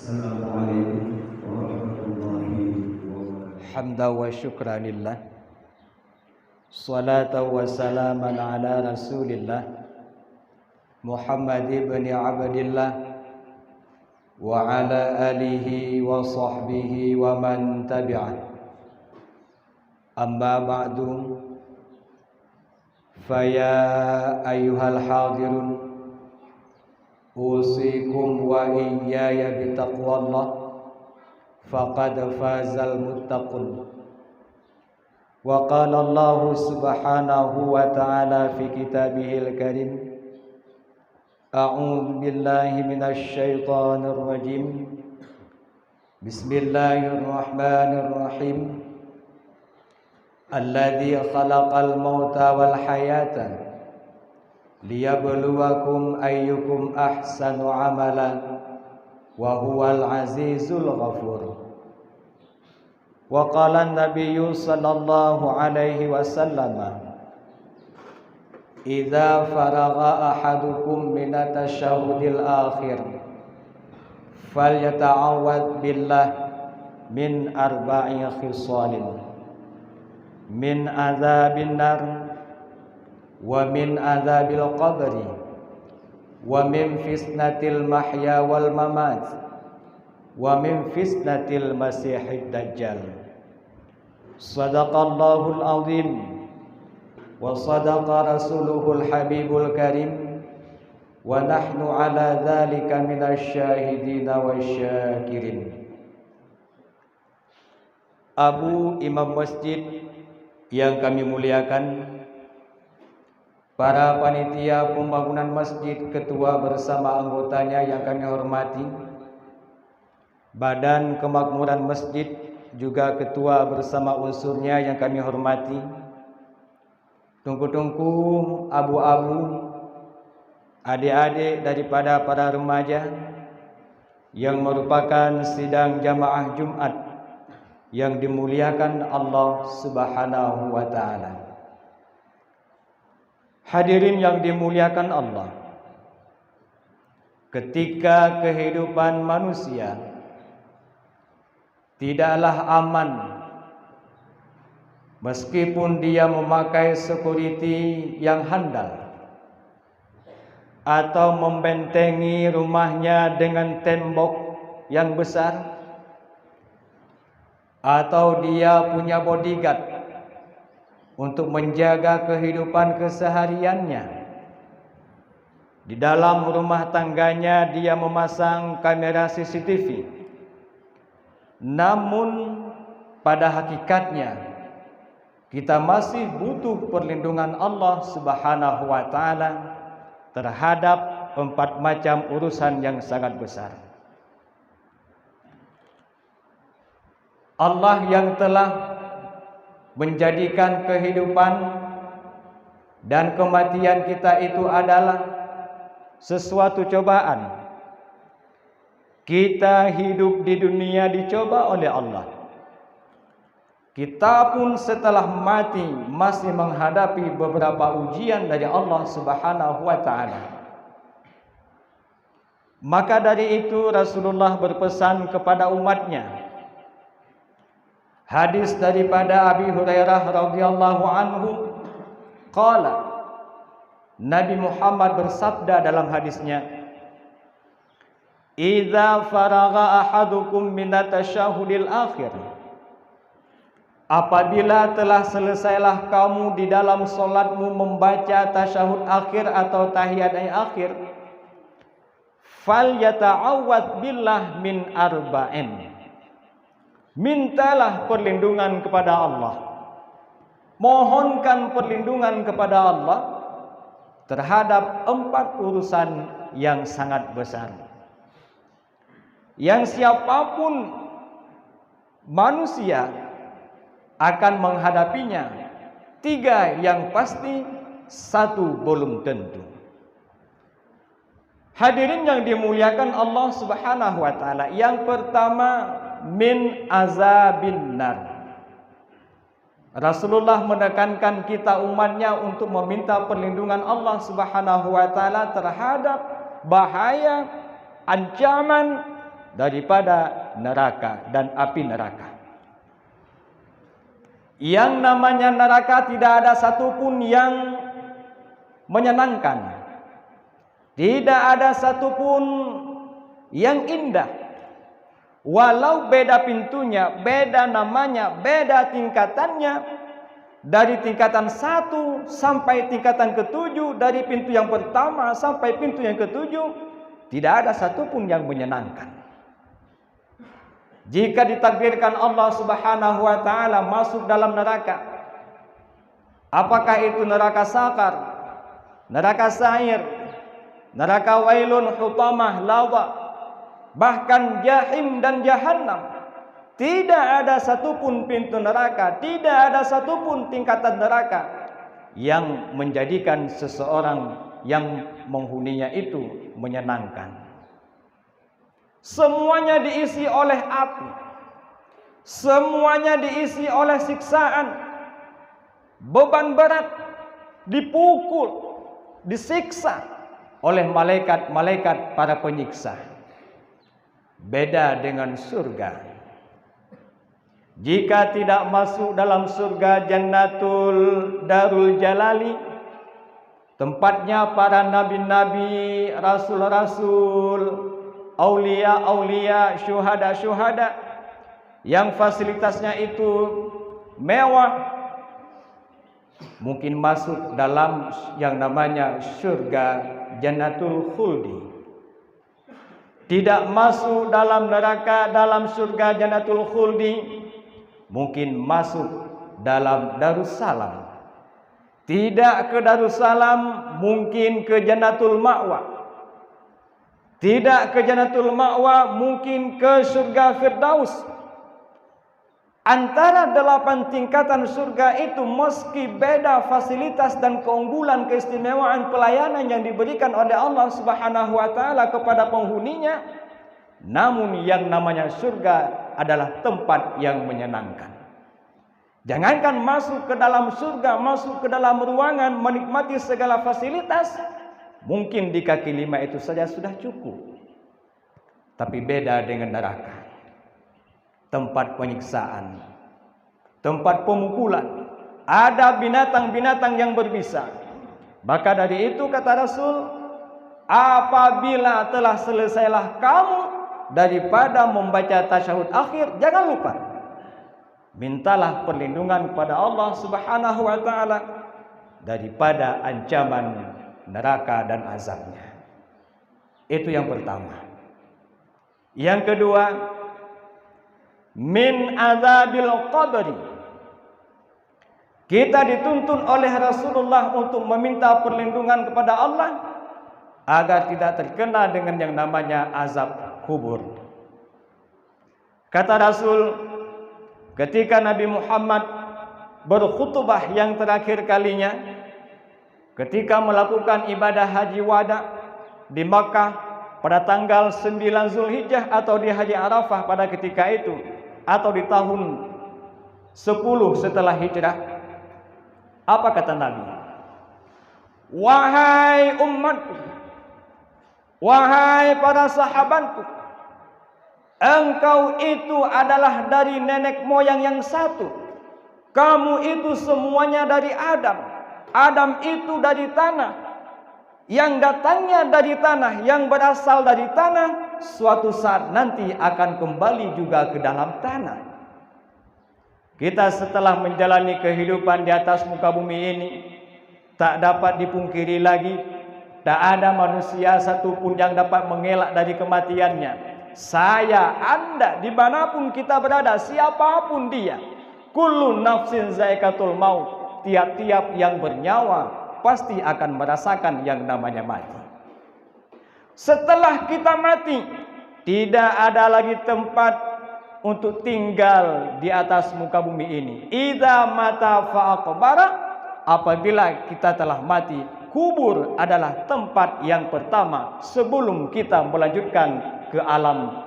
Assalamualaikum warahmatullahi wabarakatuh. Hamdan wa syukran lillah. Salatan wa salaman ala rasulillah Muhammad ibn Abdillah wa ala alihi wa sahbihi wa man tabi'ah. Amma ba'du, faya ayyuhal hadirun, usikum wa iyaya bitaqwallah, faqad fazal muttaqun. Wa qala Allah subhanahu wa ta'ala fi kitabihil karim, a'udzu billahi minasy syaithanir rajim. Bismillahirrahmanirrahim. Alladzi khalaqal mauta wal hayata liyabluwakum ayyukum ahsanu amala wa huwal azizul ghafur. Wa qala an-nabiyyu sallallahu alaihi wasallam, idza faragha ahadukum minat tasyahhudil akhir falyata'awwadz billah min arba'i khisalin, min azabin nar wa min azabil qabri wa min fitnatil mahya wal mamat wa min fitnatil masihid dajjal. Sadaqallahul azim wa sadaqa rasuluhul habibul karim wa nahnu ala dzalika minasy syahidina wasyakirin. Abu Imam Masjid yang kami muliakan, para panitia pembangunan masjid, ketua bersama anggotanya yang kami hormati, badan kemakmuran masjid juga ketua bersama unsurnya yang kami hormati, tungku-tungku, abu-abu, adik-adik daripada para remaja yang merupakan sidang jamaah Jumat yang dimuliakan Allah Subhanahu wa ta'ala. Hadirin yang dimuliakan Allah, ketika kehidupan manusia tidaklah aman meskipun dia memakai security yang handal atau membentengi rumahnya dengan tembok yang besar, atau dia punya bodyguard untuk menjaga kehidupan kesehariannya. Di dalam rumah tangganya dia memasang kamera CCTV. Namun pada hakikatnya kita masih butuh perlindungan Allah Subhanahu wa ta'ala terhadap 4 macam urusan yang sangat besar. Allah yang telah menjadikan kehidupan dan kematian kita itu adalah sesuatu cobaan. Kita hidup di dunia dicoba oleh Allah. Kita pun setelah mati masih menghadapi beberapa ujian dari Allah Subhanahu wa ta'ala. Maka dari itu Rasulullah berpesan kepada umatnya. Hadis daripada Abi Hurairah radhiyallahu anhu, qala, Nabi Muhammad bersabda dalam hadisnya, idza faragha ahadukum minat tasyahhudil akhir, apabila telah selesailah kamu di dalam solatmu membaca tasyahud akhir atau tahiyat akhir, falyata'awwadz billah min arba'in, mintalah perlindungan kepada Allah, mohonkan perlindungan kepada Allah terhadap 4 urusan yang sangat besar, yang siapapun manusia akan menghadapinya. 3 yang pasti, 1 belum tentu. Hadirin yang dimuliakan Allah Subhanahu wa ta'ala, yang pertama, min azabin nar. Rasulullah menekankan kita umatnya untuk meminta perlindungan Allah Subhanahu wa taala terhadap bahaya, ancaman daripada neraka dan api neraka. Yang namanya neraka tidak ada satupun yang menyenangkan, tidak ada satupun yang indah. Walau beda pintunya, beda namanya, beda tingkatannya, dari tingkatan 1 sampai tingkatan ke-7, dari pintu yang pertama sampai pintu yang ke-7, tidak ada satupun yang menyenangkan. Jika ditakdirkan Allah Subhanahu wa taala masuk dalam neraka, apakah itu neraka sakar, neraka sa'ir, neraka wailun hutamah lawa, bahkan jahim dan jahannam, tidak ada satupun pintu neraka, tidak ada satupun tingkatan neraka yang menjadikan seseorang yang menghuninya itu menyenangkan. Semuanya diisi oleh api, semuanya diisi oleh siksaan, beban berat, dipukul, disiksa oleh malaikat-malaikat para penyiksa. Beda dengan surga. Jika tidak masuk dalam surga Jannatul Darul Jalali, tempatnya para nabi-nabi, rasul-rasul, aulia-aulia, syuhada-syuhada, yang fasilitasnya itu mewah, mungkin masuk dalam yang namanya surga Jannatul Khuldi. Tidak masuk dalam neraka, dalam surga Jannatul Khuldi, mungkin masuk dalam Darussalam. Tidak ke Darussalam, mungkin ke Jannatul Ma'wa. Tidak ke Jannatul Ma'wa, mungkin ke surga Firdaus. Antara 8 tingkatan surga itu, meski beda fasilitas dan keunggulan, keistimewaan pelayanan yang diberikan oleh Allah Subhanahu wa taala kepada penghuninya, namun yang namanya surga adalah tempat yang menyenangkan. Jangankan masuk ke dalam surga, masuk ke dalam ruangan, menikmati segala fasilitas, mungkin di kaki 5 itu saja sudah cukup. Tapi beda dengan neraka. Tempat penyiksaan, tempat pemukulan, ada binatang-binatang yang berbisa. Maka dari itu kata Rasul, apabila telah selesailah kamu daripada membaca tasyahud akhir, jangan lupa mintalah perlindungan kepada Allah Subhanahu wa taala daripada ancaman neraka dan azabnya. Itu yang pertama. Yang kedua, min azabil qabri. Kita dituntun oleh Rasulullah untuk meminta perlindungan kepada Allah agar tidak terkena dengan yang namanya azab kubur. Kata Rasul, ketika Nabi Muhammad berkhutbah yang terakhir kalinya, ketika melakukan ibadah haji wada di Makkah pada tanggal 9 Zulhijjah atau di Haji Arafah pada ketika itu, atau di tahun 10 setelah hijrah, apa kata Nabi? Wahai umatku, wahai para sahabatku, engkau itu adalah dari nenek moyang yang satu. Kamu itu semuanya dari Adam. Adam itu dari tanah. Yang datangnya dari tanah, yang berasal dari tanah, suatu saat nanti akan kembali juga ke dalam tanah. Kita setelah menjalani kehidupan di atas muka bumi ini, tak dapat dipungkiri lagi, tak ada manusia satupun yang dapat mengelak dari kematiannya. Saya, Anda, dimanapun kita berada, siapapun dia, kullu nafsin zaikatul maut, tiap-tiap yang bernyawa pasti akan merasakan yang namanya mati. Setelah kita mati, tidak ada lagi tempat untuk tinggal di atas muka bumi ini. Idza mata fa'aqbara, apabila kita telah mati, kubur adalah tempat yang pertama sebelum kita melanjutkan ke alam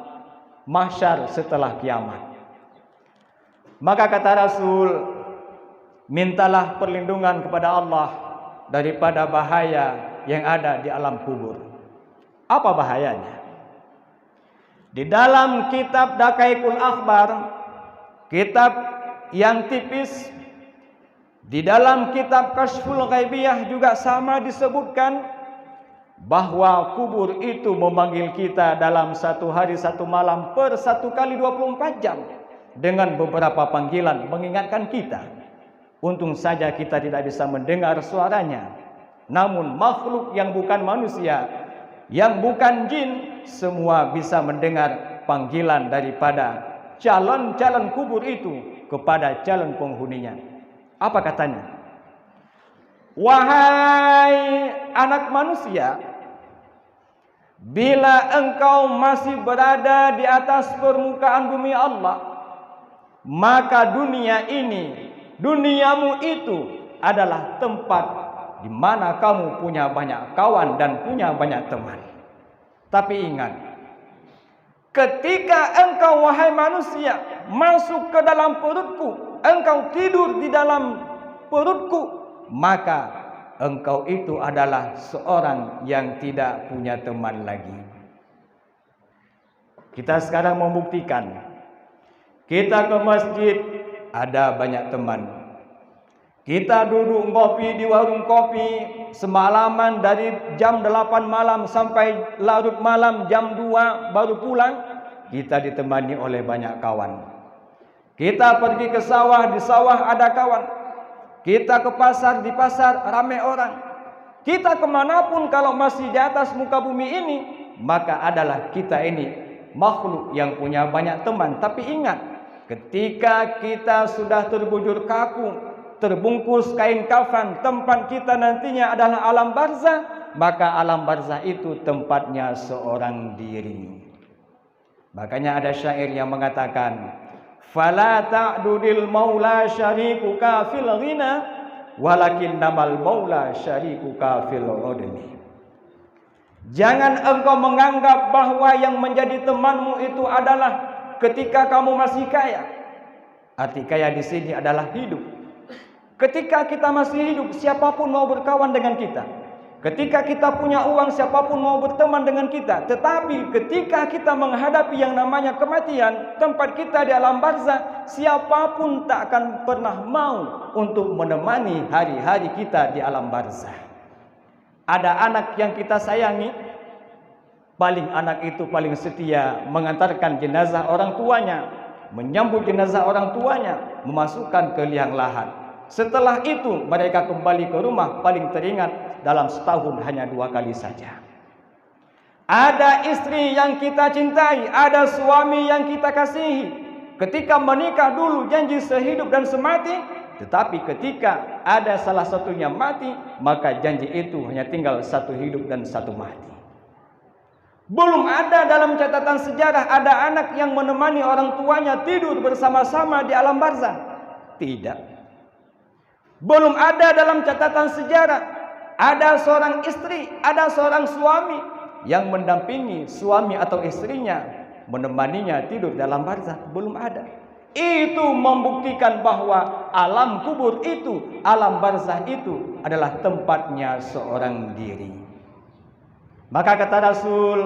mahsyar setelah kiamat. Maka kata Rasul, mintalah perlindungan kepada Allah daripada bahaya yang ada di alam kubur. Apa bahayanya? Di dalam kitab Daqaiqul Akhbar, kitab yang tipis, di dalam kitab Kashful Ghaibiyah juga sama disebutkan bahwa kubur itu memanggil kita dalam satu hari satu malam per 1 kali 24 jam dengan beberapa panggilan mengingatkan kita. Untung saja kita tidak bisa mendengar suaranya, namun makhluk yang bukan manusia, yang bukan jin, semua bisa mendengar panggilan daripada calon-calon kubur itu kepada calon penghuninya. Apa katanya? Wahai anak manusia, bila engkau masih berada di atas permukaan bumi Allah, maka dunia ini, duniamu itu adalah tempat di mana kamu punya banyak kawan dan punya banyak teman. Tapi ingat, ketika engkau wahai manusia masuk ke dalam perutku, engkau tidur di dalam perutku, maka engkau itu adalah seorang yang tidak punya teman lagi. Kita sekarang membuktikan, kita ke masjid ada banyak teman. Kita duduk ngopi di warung kopi semalaman dari jam 8 malam sampai larut malam jam 2 baru pulang. Kita ditemani oleh banyak kawan. Kita pergi ke sawah, di sawah ada kawan. Kita ke pasar, di pasar ramai orang. Kita kemanapun kalau masih di atas muka bumi ini, maka adalah kita ini makhluk yang punya banyak teman. Tapi ingat, ketika kita sudah terbujur kaku, terbungkus kain kafan, tempat kita nantinya adalah alam barzah, maka alam barzah itu tempatnya seorang diri. Makanya ada syair yang mengatakan, fala ta'dudil maula syarikuka fil ghina walakinnamal maula syarikuka fil udmi. Jangan engkau menganggap bahwa yang menjadi temanmu itu adalah ketika kamu masih kaya. Arti kaya di sini adalah hidup. Ketika kita masih hidup, siapapun mau berkawan dengan kita. Ketika kita punya uang, siapapun mau berteman dengan kita. Tetapi ketika kita menghadapi yang namanya kematian, tempat kita di alam barzah, siapapun tak akan pernah mau untuk menemani hari-hari kita di alam barzah. Ada anak yang kita sayangi, paling anak itu paling setia mengantarkan jenazah orang tuanya, menyambut jenazah orang tuanya, memasukkan ke liang lahat. Setelah itu mereka kembali ke rumah, paling teringat dalam setahun hanya 2 kali saja. Ada istri yang kita cintai, ada suami yang kita kasihi. Ketika menikah dulu janji sehidup dan semati, tetapi ketika ada salah satunya mati, maka janji itu hanya tinggal 1 hidup dan 1 mati. Belum ada dalam catatan sejarah ada anak yang menemani orang tuanya tidur bersama-sama di alam barzah. Tidak. Belum ada dalam catatan sejarah ada seorang istri, ada seorang suami yang mendampingi suami atau istrinya, menemaninya tidur dalam barzah. Belum ada. Itu membuktikan bahwa alam kubur itu, alam barzah itu adalah tempatnya seorang diri. Maka kata Rasul,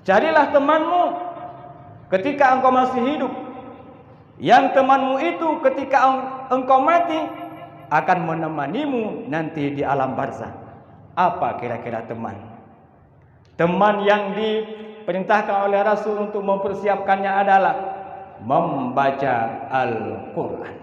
carilah temanmu ketika engkau masih hidup. Yang temanmu itu ketika engkau mati akan menemanimu nanti di alam barzah. Apa kira-kira teman? Teman yang diperintahkan oleh Rasul untuk mempersiapkannya adalah membaca Al-Quran.